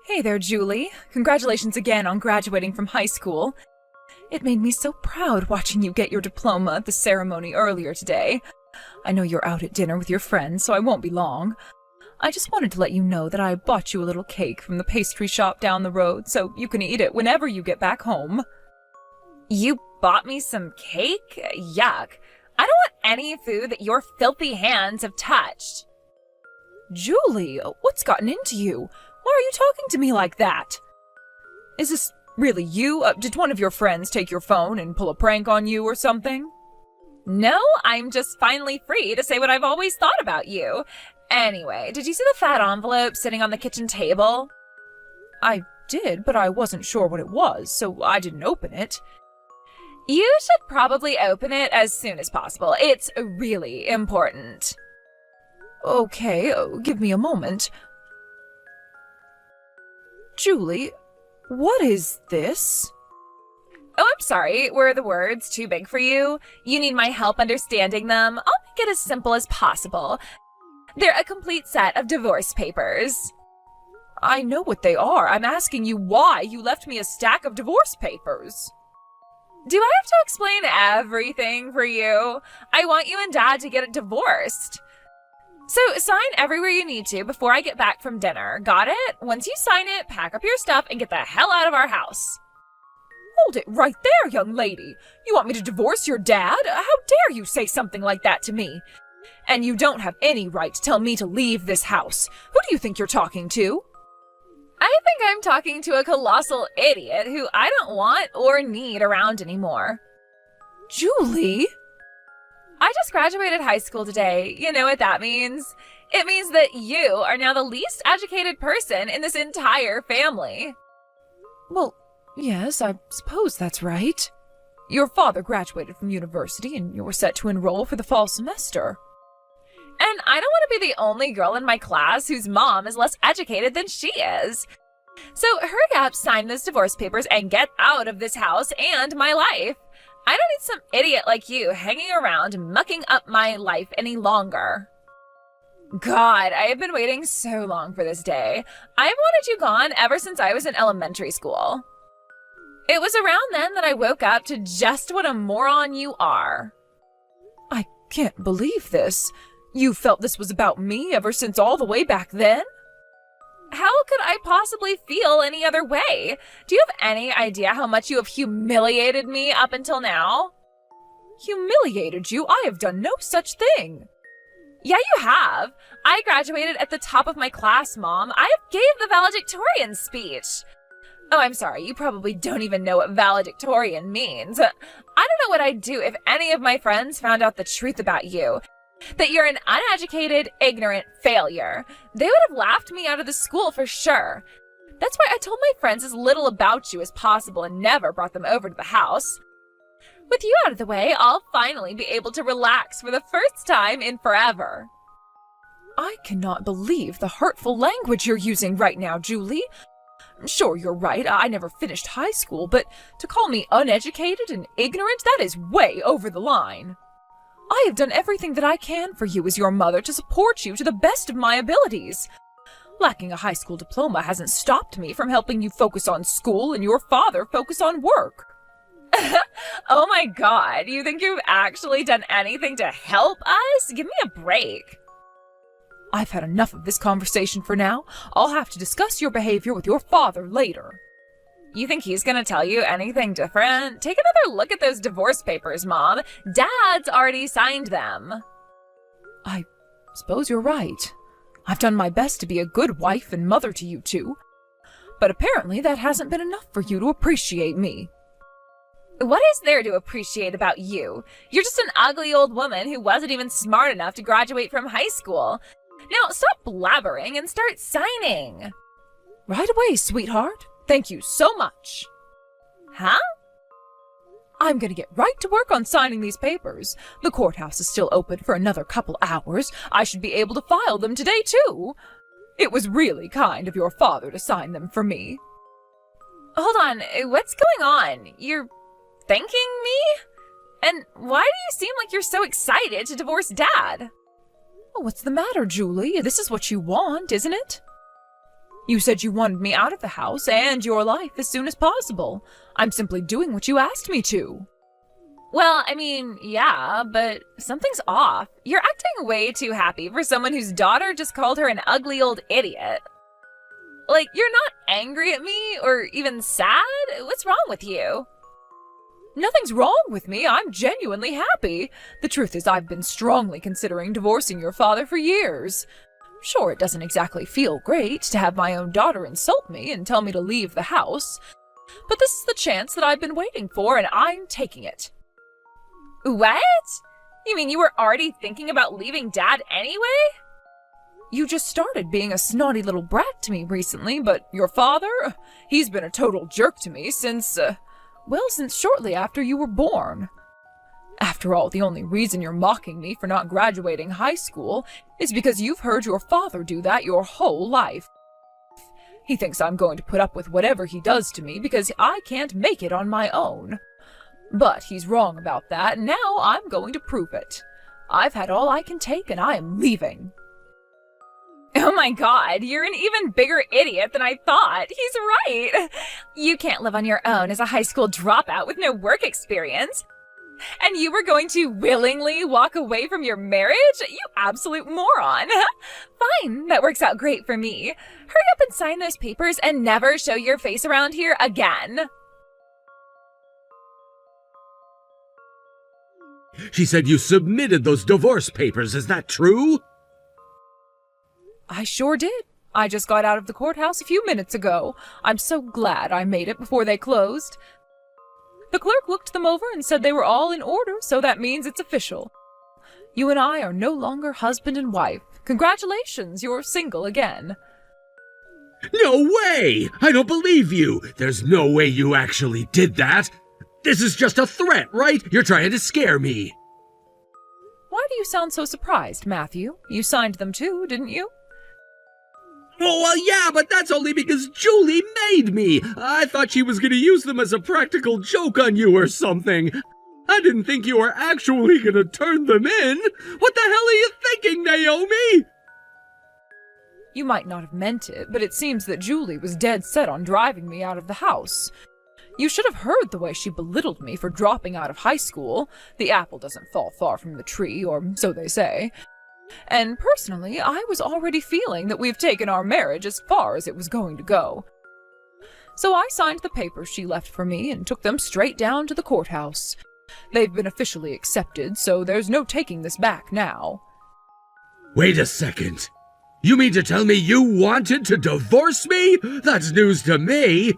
Hey there, Julie. Congratulations again on graduating from high school. It made me so proud watching you get your diploma at the ceremony earlier today. I know you're out at dinner with your friends, so I won't be long. I just wanted to let you know that I bought you a little cake from the pastry shop down the road, so you can eat it whenever you get back home. You bought me some cake? Yuck. I don't want any food that your filthy hands have touched. Julie, what's gotten into you? Why are you talking to me like that? Is this really you? Did one of your friends take your phone and pull a prank on you or something? No, I'm just finally free to say what I've always thought about you. Anyway, did you see the fat envelope sitting on the kitchen table? I did, but I wasn't sure what it was, so I didn't open it. You should probably open it as soon as possible. It's really important. Okay, give me a moment. Julie, what is this? Oh, I'm sorry. Were the words too big for you? You need my help understanding them? I'll make it as simple as possible. They're a complete set of divorce papers. I know what they are. I'm asking you why you left me a stack of divorce papers. Do I have to explain everything for you? I want you and Dad to get divorced. So sign everywhere you need to before I get back from dinner. Got it? Once you sign it, pack up your stuff and get the hell out of our house. Hold it right there, young lady. You want me to divorce your dad? How dare you say something like that to me? And you don't have any right to tell me to leave this house. Who do you think you're talking to? I think I'm talking to a colossal idiot who I don't want or need around anymore. Julie? I just graduated high school today. You know what that means? It means that you are now the least educated person in this entire family. Well, yes, I suppose that's right. Your father graduated from university and you're set to enroll for the fall semester. And I don't want to be the only girl in my class whose mom is less educated than she is. So hurry up, sign those divorce papers, and get out of this house and my life. I don't need some idiot like you hanging around mucking up my life any longer. God, I have been waiting so long for this day. I've wanted you gone ever since I was in elementary school. It was around then that I woke up to just what a moron you are. I can't believe this. You felt this was about me ever since all the way back then? How could I possibly feel any other way? Do you have any idea how much you have humiliated me up until now? Humiliated you? I have done no such thing. Yeah, you have. I graduated at the top of my class, Mom. I gave the valedictorian speech. Oh, I'm sorry. You probably don't even know what valedictorian means. I don't know what I'd do if any of my friends found out the truth about you. That you're an uneducated, ignorant failure. They would have laughed me out of the school for sure. That's why I told my friends as little about you as possible and never brought them over to the house. With you out of the way, I'll finally be able to relax for the first time in forever. I cannot believe the hurtful language you're using right now, Julie. Sure, you're right. I never finished high school, but to call me uneducated and ignorant, that is way over the line. I have done everything that I can for you as your mother to support you to the best of my abilities. Lacking a high school diploma hasn't stopped me from helping you focus on school and your father focus on work. Oh my God, you think you've actually done anything to help us? Give me a break. I've had enough of this conversation for now. I'll have to discuss your behavior with your father later. You think he's gonna tell you anything different? Take another look at those divorce papers, Mom. Dad's already signed them. I suppose you're right. I've done my best to be a good wife and mother to you two. But apparently that hasn't been enough for you to appreciate me. What is there to appreciate about you? You're just an ugly old woman who wasn't even smart enough to graduate from high school. Now stop blabbering and start signing. Right away, sweetheart. Thank you so much. Huh? I'm gonna get right to work on signing these papers. The courthouse is still open for another couple hours. I should be able to file them today, too. It was really kind of your father to sign them for me. Hold on, what's going on? You're thanking me? And why do you seem like you're so excited to divorce Dad? Oh, what's the matter, Julie? This is what you want, isn't it? You said you wanted me out of the house and your life as soon as possible. I'm simply doing what you asked me to. Well, I mean, yeah, but something's off. You're acting way too happy for someone whose daughter just called her an ugly old idiot. Like, you're not angry at me or even sad? What's wrong with you? Nothing's wrong with me. I'm genuinely happy. The truth is, I've been strongly considering divorcing your father for years. Sure, it doesn't exactly feel great to have my own daughter insult me and tell me to leave the house, but this is the chance that I've been waiting for, and I'm taking it. What? You mean you were already thinking about leaving Dad anyway? You just started being a snotty little brat to me recently, but your father, he's been a total jerk to me since shortly after you were born. After all, the only reason you're mocking me for not graduating high school is because you've heard your father do that your whole life. He thinks I'm going to put up with whatever he does to me because I can't make it on my own. But he's wrong about that, and now I'm going to prove it. I've had all I can take, and I am leaving. Oh my god, you're an even bigger idiot than I thought. He's right. You can't live on your own as a high school dropout with no work experience. And you were going to willingly walk away from your marriage? You absolute moron. Fine, that works out great for me. Hurry up and sign those papers and never show your face around here again. She said you submitted those divorce papers, is that true? I sure did. I just got out of the courthouse a few minutes ago. I'm so glad I made it before they closed. The clerk looked them over and said they were all in order, so that means it's official. You and I are no longer husband and wife. Congratulations, you're single again. No way! I don't believe you! There's no way you actually did that! This is just a threat, right? You're trying to scare me. Why do you sound so surprised, Matthew? You signed them too, didn't you? Oh, well, yeah, but that's only because Julie made me. I thought she was going to use them as a practical joke on you or something. I didn't think you were actually going to turn them in. What the hell are you thinking, Naomi? You might not have meant it, but it seems that Julie was dead set on driving me out of the house. You should have heard the way she belittled me for dropping out of high school. The apple doesn't fall far from the tree, or so they say. And personally, I was already feeling that we've taken our marriage as far as it was going to go. So I signed the papers she left for me and took them straight down to the courthouse. They've been officially accepted, so there's no taking this back now. Wait a second. You mean to tell me you wanted to divorce me? That's news to me.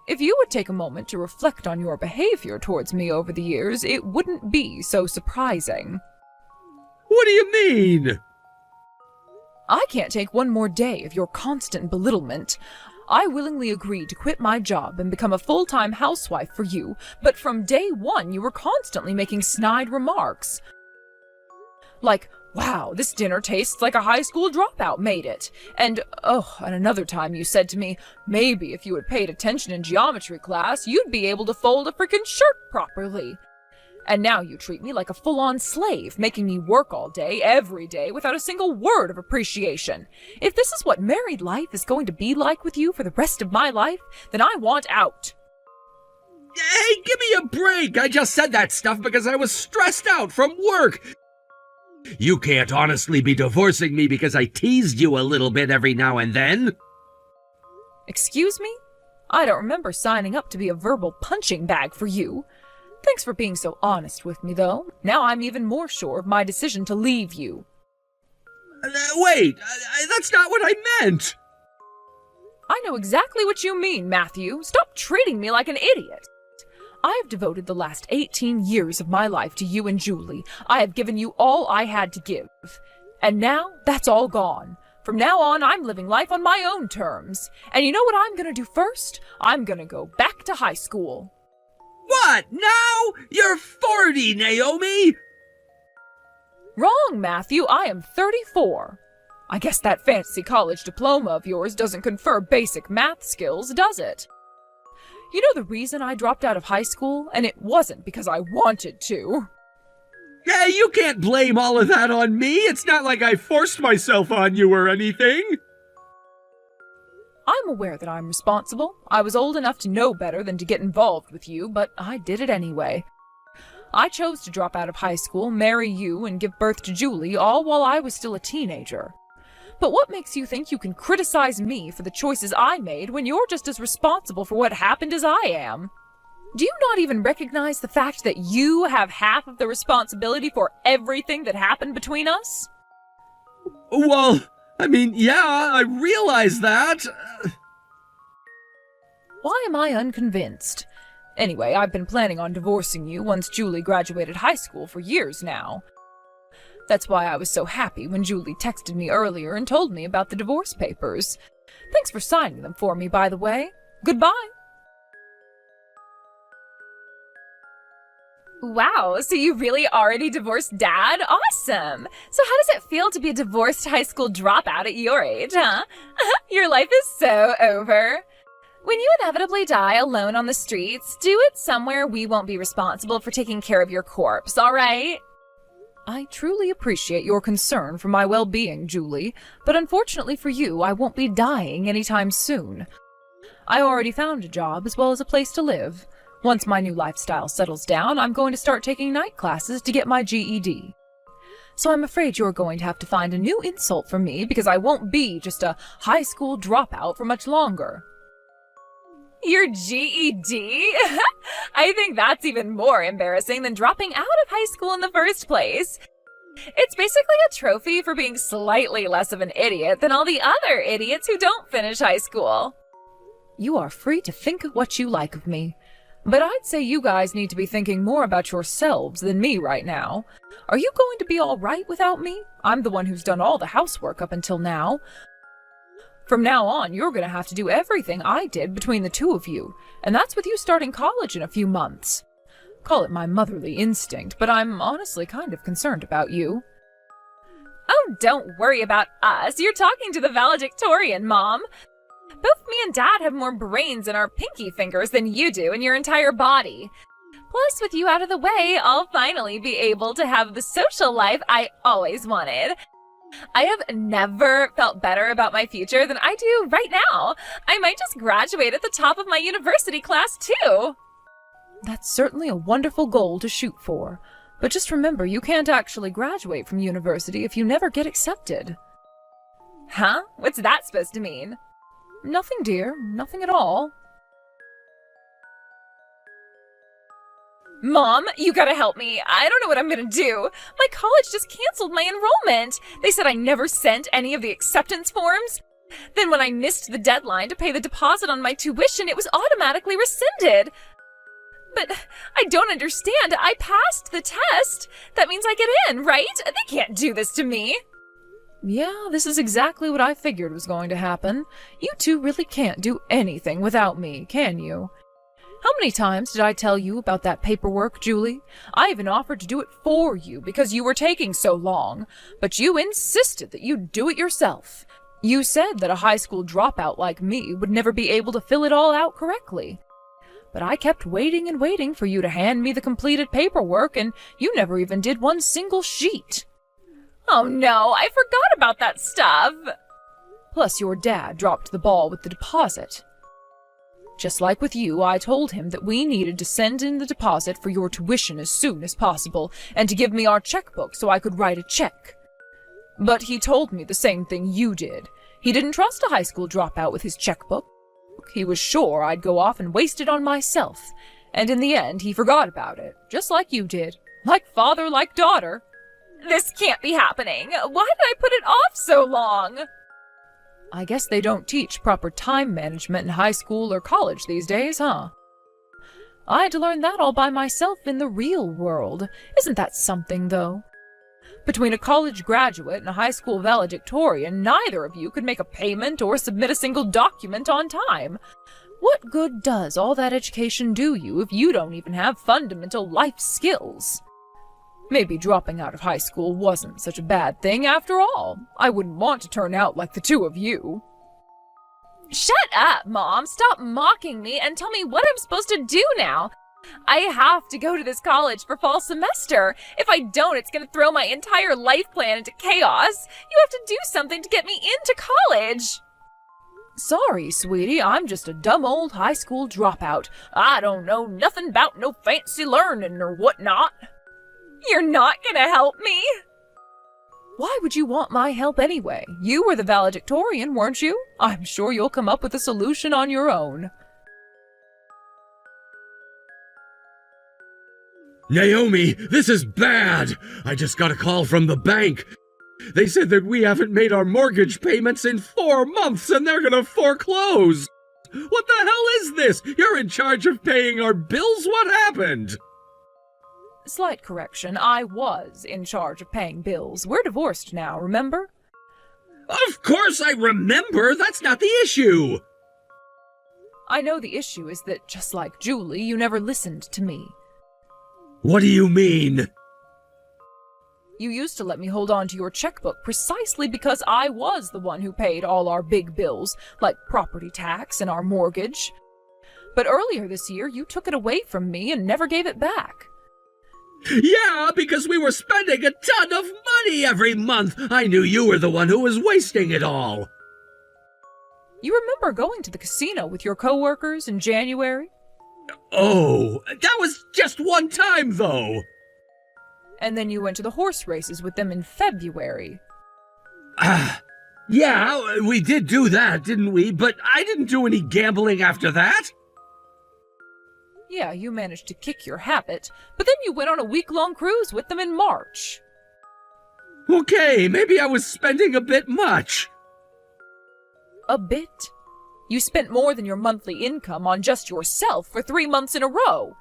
If you would take a moment to reflect on your behavior towards me over the years, it wouldn't be so surprising. What do you mean? I can't take one more day of your constant belittlement. I willingly agreed to quit my job and become a full-time housewife for you, but from day one you were constantly making snide remarks. Like, wow, this dinner tastes like a high school dropout made it. And another time you said to me, maybe if you had paid attention in geometry class, you'd be able to fold a frickin' shirt properly. And now you treat me like a full-on slave, making me work all day, every day, without a single word of appreciation. If this is what married life is going to be like with you for the rest of my life, then I want out. Hey, give me a break! I just said that stuff because I was stressed out from work. You can't honestly be divorcing me because I teased you a little bit every now and then. Excuse me? I don't remember signing up to be a verbal punching bag for you. Thanks for being so honest with me, though. Now I'm even more sure of my decision to leave you. Wait, that's not what I meant. I know exactly what you mean, Matthew. Stop treating me like an idiot. I have devoted the last 18 years of my life to you and Julie. I have given you all I had to give. And now, that's all gone. From now on, I'm living life on my own terms. And you know what I'm gonna do first? I'm gonna go back to high school. What? Now? You're 40, Naomi! Wrong, Matthew. I am 34. I guess that fancy college diploma of yours doesn't confer basic math skills, does it? You know the reason I dropped out of high school? And it wasn't because I wanted to. Hey, you can't blame all of that on me. It's not like I forced myself on you or anything. I'm aware that I'm responsible. I was old enough to know better than to get involved with you, but I did it anyway. I chose to drop out of high school, marry you, and give birth to Julie, all while I was still a teenager. But what makes you think you can criticize me for the choices I made when you're just as responsible for what happened as I am? Do you not even recognize the fact that you have half of the responsibility for everything that happened between us? Well, I mean, yeah, I realize that. Why am I unconvinced? Anyway, I've been planning on divorcing you once Julie graduated high school for years now. That's why I was so happy when Julie texted me earlier and told me about the divorce papers. Thanks for signing them for me, by the way. Goodbye. Wow, so you really already divorced Dad? Awesome! So how does it feel to be a divorced high school dropout at your age, huh? Your life is so over. When you inevitably die alone on the streets, do it somewhere we won't be responsible for taking care of your corpse, all right? I truly appreciate your concern for my well-being, Julie, but unfortunately for you, I won't be dying anytime soon. I already found a job as well as a place to live. Once my new lifestyle settles down, I'm going to start taking night classes to get my GED. So I'm afraid you're going to have to find a new insult for me because I won't be just a high school dropout for much longer. Your GED? I think that's even more embarrassing than dropping out of high school in the first place. It's basically a trophy for being slightly less of an idiot than all the other idiots who don't finish high school. You are free to think what you like of me, but I'd say you guys need to be thinking more about yourselves than me right now. Are you going to be all right without me? I'm the one who's done all the housework up until now. From now on, you're going to have to do everything I did between the two of you, and that's with you starting college in a few months. Call it my motherly instinct, but I'm honestly kind of concerned about you. Oh, don't worry about us. You're talking to the valedictorian, Mom. Both me and Dad have more brains in our pinky fingers than you do in your entire body. Plus, with you out of the way, I'll finally be able to have the social life I always wanted. I have never felt better about my future than I do right now. I might just graduate at the top of my university class, too. That's certainly a wonderful goal to shoot for. But just remember, you can't actually graduate from university if you never get accepted. Huh? What's that supposed to mean? Nothing, dear. Nothing at all. Mom, you gotta help me. I don't know what I'm gonna do. My college just canceled my enrollment. They said I never sent any of the acceptance forms. Then when I missed the deadline to pay the deposit on my tuition, it was automatically rescinded. But I don't understand. I passed the test. That means I get in, right? They can't do this to me. Yeah, this is exactly what I figured was going to happen. You two really can't do anything without me, can you? How many times did I tell you about that paperwork, Julie? I even offered to do it for you because you were taking so long, but you insisted that you'd do it yourself. You said that a high school dropout like me would never be able to fill it all out correctly. But I kept waiting and waiting for you to hand me the completed paperwork, and you never even did one single sheet. Oh no, I forgot about that stuff. Plus, your dad dropped the ball with the deposit. Just like with you, I told him that we needed to send in the deposit for your tuition as soon as possible, and to give me our checkbook so I could write a check. But he told me the same thing you did. He didn't trust a high school dropout with his checkbook. He was sure I'd go off and waste it on myself, and in the end he forgot about it, just like you did. Like father, like daughter. This can't be happening. Why did I put it off so long? I guess they don't teach proper time management in high school or college these days, huh? I had to learn that all by myself in the real world. Isn't that something, though? Between a college graduate and a high school valedictorian, neither of you could make a payment or submit a single document on time. What good does all that education do you if you don't even have fundamental life skills? Maybe dropping out of high school wasn't such a bad thing after all. I wouldn't want to turn out like the two of you. Shut up, Mom. Stop mocking me and tell me what I'm supposed to do now. I have to go to this college for fall semester. If I don't, it's going to throw my entire life plan into chaos. You have to do something to get me into college. Sorry, sweetie, I'm just a dumb old high school dropout. I don't know nothing about no fancy learning or whatnot. You're not gonna help me? Why would you want my help anyway? You were the valedictorian, weren't you? I'm sure you'll come up with a solution on your own. Naomi, this is bad! I just got a call from the bank. They said that we haven't made our mortgage payments in 4 months and they're gonna foreclose! What the hell is this? You're in charge of paying our bills? What happened? Slight correction, I was in charge of paying bills. We're divorced now, remember? Of course I remember! That's not the issue! I know the issue is that, just like Julie, you never listened to me. What do you mean? You used to let me hold on to your checkbook precisely because I was the one who paid all our big bills, like property tax and our mortgage. But earlier this year, you took it away from me and never gave it back. Yeah, because we were spending a ton of money every month. I knew you were the one who was wasting it all. You remember going to the casino with your coworkers in January? Oh, that was just one time, though. And then you went to the horse races with them in February. Yeah, we did do that, didn't we? But I didn't do any gambling after that. Yeah, you managed to kick your habit, but then you went on a week-long cruise with them in March. Okay, maybe I was spending a bit much. A bit? You spent more than your monthly income on just yourself for 3 months in a row.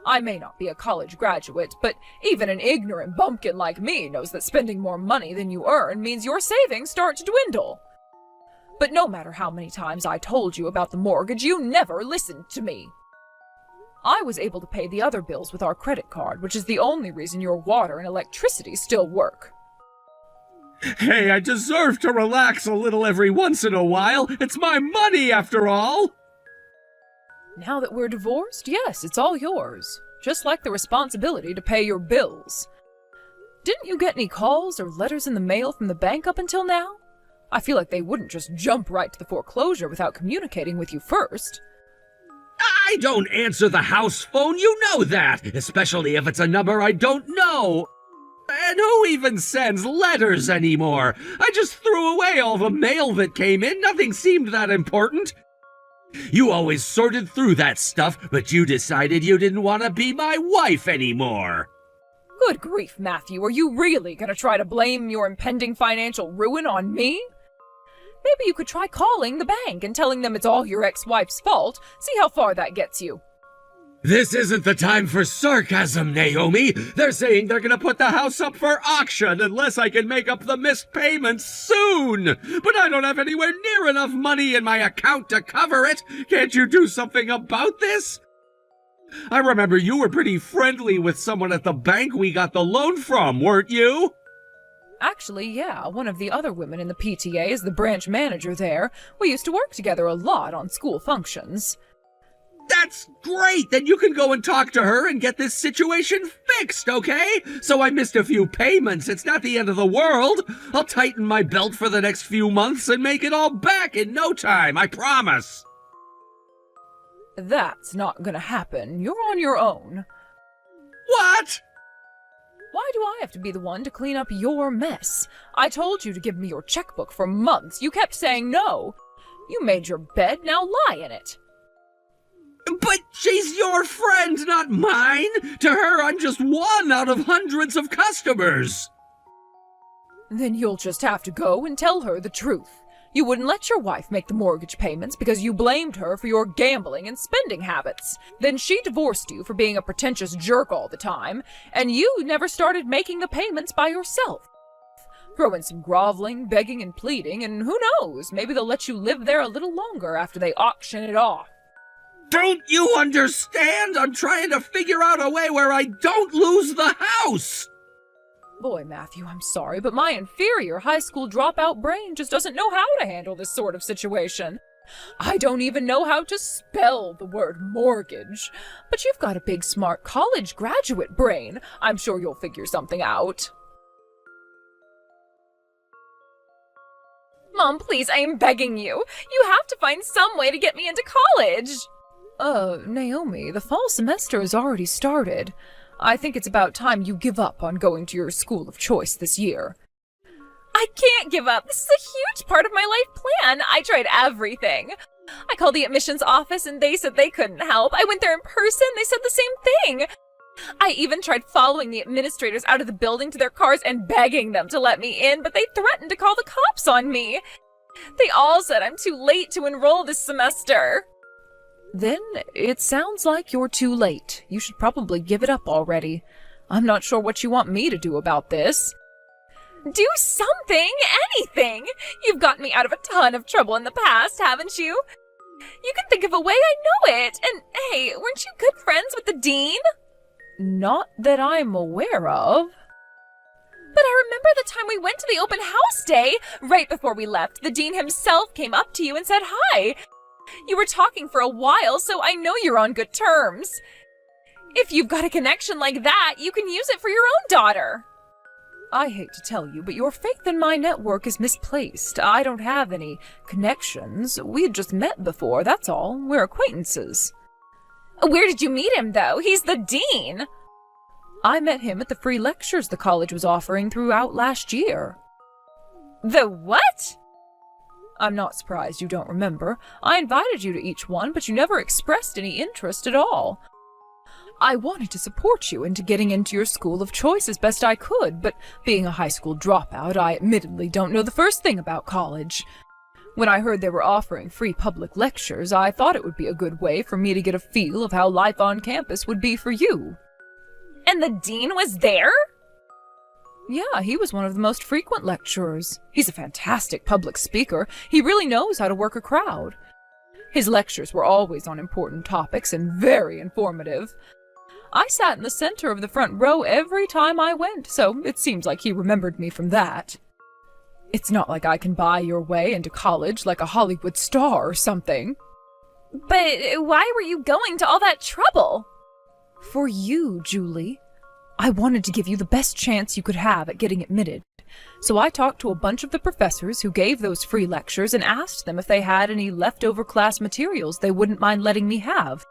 I may not be a college graduate, but even an ignorant bumpkin like me knows that spending more money than you earn means your savings start to dwindle. But no matter how many times I told you about the mortgage, you never listened to me. I was able to pay the other bills with our credit card, which is the only reason your water and electricity still work. Hey, I deserve to relax a little every once in a while. It's my money, after all. Now that we're divorced, yes, it's all yours. Just like the responsibility to pay your bills. Didn't you get any calls or letters in the mail from the bank up until now? I feel like they wouldn't just jump right to the foreclosure without communicating with you first. I don't answer the house phone, you know that, especially if it's a number I don't know. And who even sends letters anymore? I just threw away all the mail that came in. Nothing seemed that important. You always sorted through that stuff, but you decided you didn't want to be my wife anymore. Good grief, Matthew, are you really going to try to blame your impending financial ruin on me? Maybe you could try calling the bank and telling them it's all your ex-wife's fault. See how far that gets you. This isn't the time for sarcasm, Naomi. They're saying they're gonna put the house up for auction unless I can make up the missed payments soon. But I don't have anywhere near enough money in my account to cover it. Can't you do something about this? I remember you were pretty friendly with someone at the bank we got the loan from, weren't you? Actually, yeah, one of the other women in the PTA is the branch manager there. We used to work together a lot on school functions. That's great! Then you can go and talk to her and get this situation fixed, okay? So I missed a few payments. It's not the end of the world. I'll tighten my belt for the next few months and make it all back in no time, I promise. That's not gonna happen. You're on your own. What? Why do I have to be the one to clean up your mess? I told you to give me your checkbook for months. You kept saying no. You made your bed, now lie in it. But she's your friend, not mine! To her, I'm just one out of hundreds of customers! Then you'll just have to go and tell her the truth. You wouldn't let your wife make the mortgage payments because you blamed her for your gambling and spending habits. Then she divorced you for being a pretentious jerk all the time, and you never started making the payments by yourself. Throw in some groveling, begging, and pleading, and who knows, maybe they'll let you live there a little longer after they auction it off. Don't you understand? I'm trying to figure out a way where I don't lose the house! Boy, Matthew, I'm sorry, but my inferior high school dropout brain just doesn't know how to handle this sort of situation. I don't even know how to spell the word mortgage. But you've got a big, smart college graduate brain. I'm sure you'll figure something out. Mom, please, I am begging you. You have to find some way to get me into college. Naomi, the fall semester has already started. I think it's about time you give up on going to your school of choice this year. I can't give up. This is a huge part of my life plan. I tried everything. I called the admissions office and they said they couldn't help. I went there in person. They said the same thing. I even tried following the administrators out of the building to their cars and begging them to let me in, but they threatened to call the cops on me. They all said I'm too late to enroll this semester. Then it sounds like you're too late. You should probably give it up already. I'm not sure what you want me to do about this. Do something, anything. You've gotten me out of a ton of trouble in the past, haven't you? You can think of a way, I know it. And hey, weren't you good friends with the dean? Not that I'm aware of. But I remember the time we went to the open house day. Right before we left, the dean himself came up to you and said hi. You were talking for a while, so I know you're on good terms. If you've got a connection like that, you can use it for your own daughter. I hate to tell you, but your faith in my network is misplaced. I don't have any connections. We had just met before, that's all. We're acquaintances. Where did you meet him, though? He's the dean. I met him at the free lectures the college was offering throughout last year. The what? I'm not surprised you don't remember. I invited you to each one, but you never expressed any interest at all. I wanted to support you into getting into your school of choice as best I could, but being a high school dropout, I admittedly don't know the first thing about college. When I heard they were offering free public lectures, I thought it would be a good way for me to get a feel of how life on campus would be for you. And the dean was there? Yeah, he was one of the most frequent lecturers. He's a fantastic public speaker. He really knows how to work a crowd. His lectures were always on important topics and very informative. I sat in the center of the front row every time I went, so it seems like he remembered me from that. It's not like I can buy your way into college like a Hollywood star or something. But why were you going to all that trouble? For you, Julie. I wanted to give you the best chance you could have at getting admitted. So I talked to a bunch of the professors who gave those free lectures and asked them if they had any leftover class materials they wouldn't mind letting me have.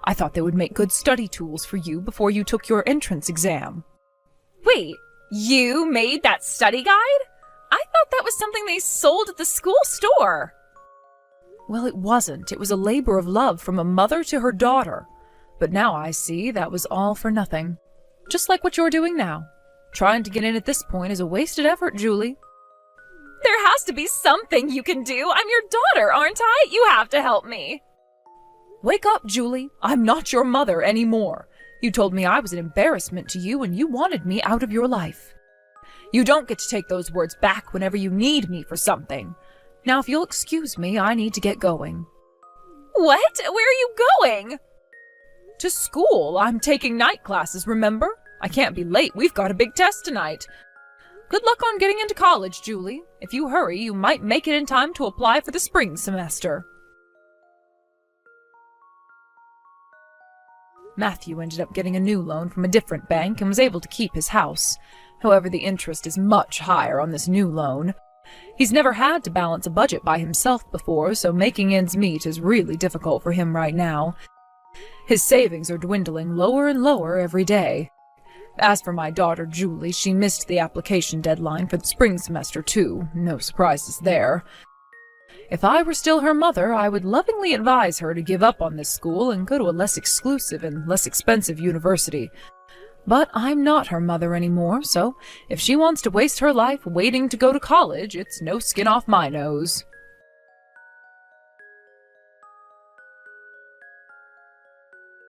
I thought they would make good study tools for you before you took your entrance exam. Wait, you made that study guide? I thought that was something they sold at the school store. Well, it wasn't. It was a labor of love from a mother to her daughter. But now I see that was all for nothing. Just like what you're doing now. Trying to get in at this point is a wasted effort, Julie. There has to be something you can do. I'm your daughter, aren't I? You have to help me. Wake up, Julie. I'm not your mother anymore. You told me I was an embarrassment to you and you wanted me out of your life. You don't get to take those words back whenever you need me for something. Now, if you'll excuse me, I need to get going. What? Where are you going? To school. I'm taking night classes, remember? I can't be late. We've got a big test tonight. Good luck on getting into college, Julie. If you hurry, you might make it in time to apply for the spring semester. Matthew ended up getting a new loan from a different bank and was able to keep his house. However, the interest is much higher on this new loan. He's never had to balance a budget by himself before, so making ends meet is really difficult for him right now. His savings are dwindling lower and lower every day. As for my daughter Julie, she missed the application deadline for the spring semester too. No surprises there. If I were still her mother, I would lovingly advise her to give up on this school and go to a less exclusive and less expensive university. But I'm not her mother anymore, so if she wants to waste her life waiting to go to college, it's no skin off my nose.